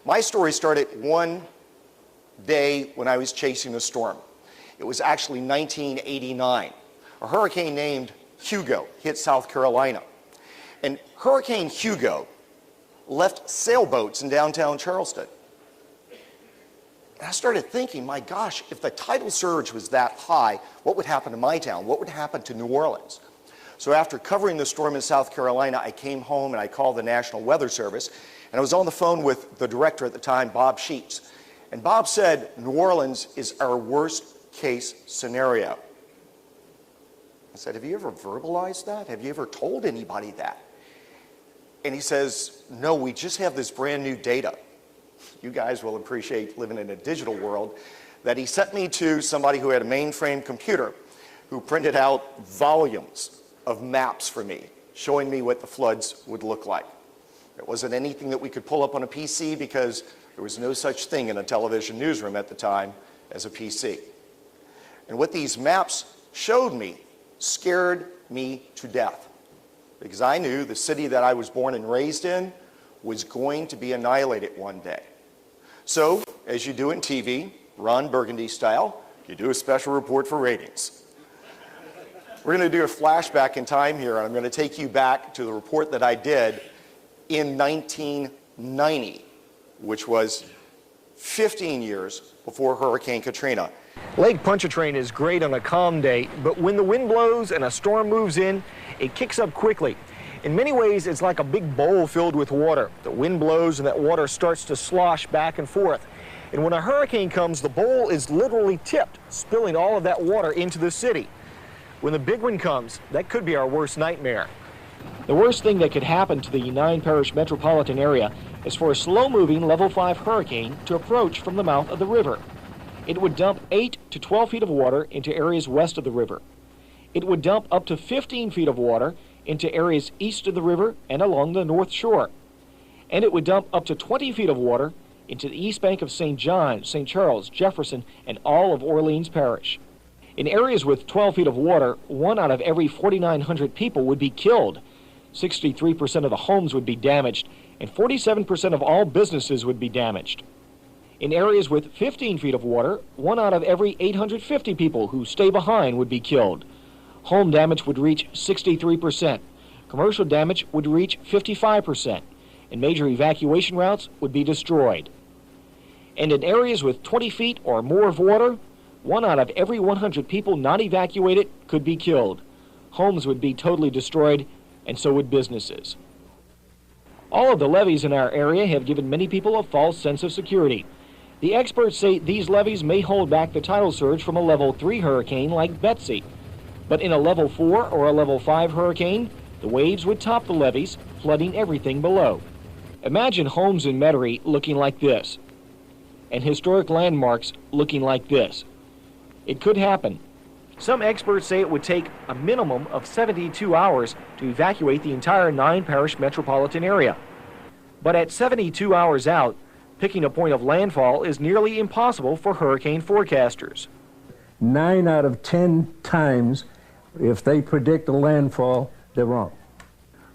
My story started one day when I was chasing a storm. It was actually 1989. A hurricane named Hugo hit South Carolina. And Hurricane Hugo left sailboats in downtown Charleston. And I started thinking, my gosh, if the tidal surge was that high, what would happen to my town? What would happen to New Orleans? So after covering the storm in South Carolina, I came home and I called the National Weather Service, and I was on the phone with the director at the time, Bob Sheets. And Bob said, New Orleans is our worst case scenario. I said, have you ever verbalized that? Have you ever told anybody that? And he says, no, we just have this brand new data. You guys will appreciate living in a digital world, that he sent me to somebody who had a mainframe computer who printed out volumes of maps for me, showing me what the floods would look like. It wasn't anything that we could pull up on a PC because there was no such thing in a television newsroom at the time as a PC. And what these maps showed me scared me to death, because I knew the city that I was born and raised in was going to be annihilated one day. So, as you do in TV, Ron Burgundy style, you do a special report for ratings. We're going to do a flashback in time here, and I'm going to take you back to the report that I did in 1990, which was 15 years before Hurricane Katrina. Lake Pontchartrain is great on a calm day, but when the wind blows and a storm moves in, it kicks up quickly. In many ways, it's like a big bowl filled with water. The wind blows and that water starts to slosh back and forth. And when a hurricane comes, the bowl is literally tipped, spilling all of that water into the city. When the big one comes, that could be our worst nightmare. The worst thing that could happen to the 9-parish metropolitan area is for a slow-moving level 5 hurricane to approach from the mouth of the river. It would dump 8 to 12 feet of water into areas west of the river. It would dump up to 15 feet of water into areas east of the river and along the north shore. And it would dump up to 20 feet of water into the east bank of St. John, St. Charles, Jefferson, and all of Orleans Parish. In areas with 12 feet of water, 1 out of every 4,900 people would be killed. 63% of the homes would be damaged, and 47% of all businesses would be damaged. In areas with 15 feet of water, 1 out of every 850 people who stay behind would be killed. Home damage would reach 63%. Commercial damage would reach 55%, and major evacuation routes would be destroyed. And in areas with 20 feet or more of water, 1 out of every 100 people not evacuated could be killed. Homes would be totally destroyed, and so would businesses. All of the levees in our area have given many people a false sense of security. The experts say these levees may hold back the tidal surge from a level 3 hurricane like Betsy. But in a level 4 or a level 5 hurricane, the waves would top the levees, flooding everything below. Imagine homes in Metairie looking like this, and historic landmarks looking like this. It could happen. Some experts say it would take a minimum of 72 hours to evacuate the entire 9-parish metropolitan area. But at 72 hours out, picking a point of landfall is nearly impossible for hurricane forecasters. 9 out of 10 times, if they predict a landfall, they're wrong.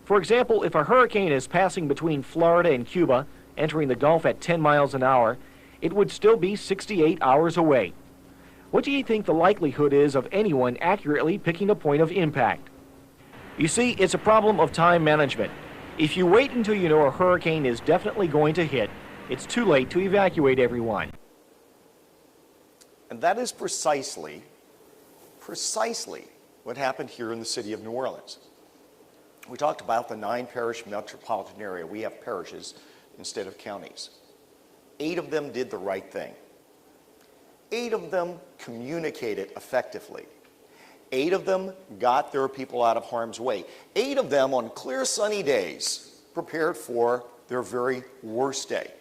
For example, if a hurricane is passing between Florida and Cuba, entering the Gulf at 10 miles an hour, it would still be 68 hours away. What do you think the likelihood is of anyone accurately picking a point of impact? You see, it's a problem of time management. If you wait until you know a hurricane is definitely going to hit, it's too late to evacuate everyone. And that is precisely what happened here in the city of New Orleans. We talked about the 9-parish metropolitan area. We have parishes instead of counties. 8 of them did the right thing. 8 of them communicated effectively. 8 of them got their people out of harm's way. 8 of them, on clear sunny days, prepared for their very worst day.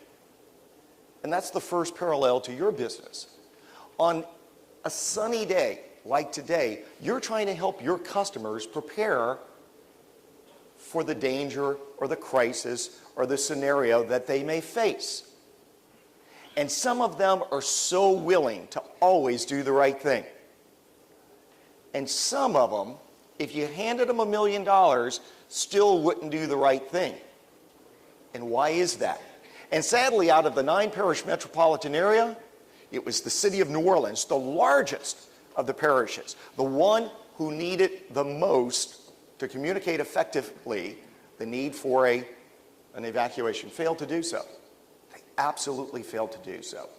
And that's the first parallel to your business. On a sunny day like today, you're trying to help your customers prepare for the danger or the crisis or the scenario that they may face. And some of them are so willing to always do the right thing. And some of them, if you handed them $1 million, still wouldn't do the right thing. And why is that? And sadly, out of the 9-parish metropolitan area, it was the city of New Orleans, the largest of the parishes, the one who needed the most to communicate effectively the need for an evacuation, failed to do so. They absolutely failed to do so.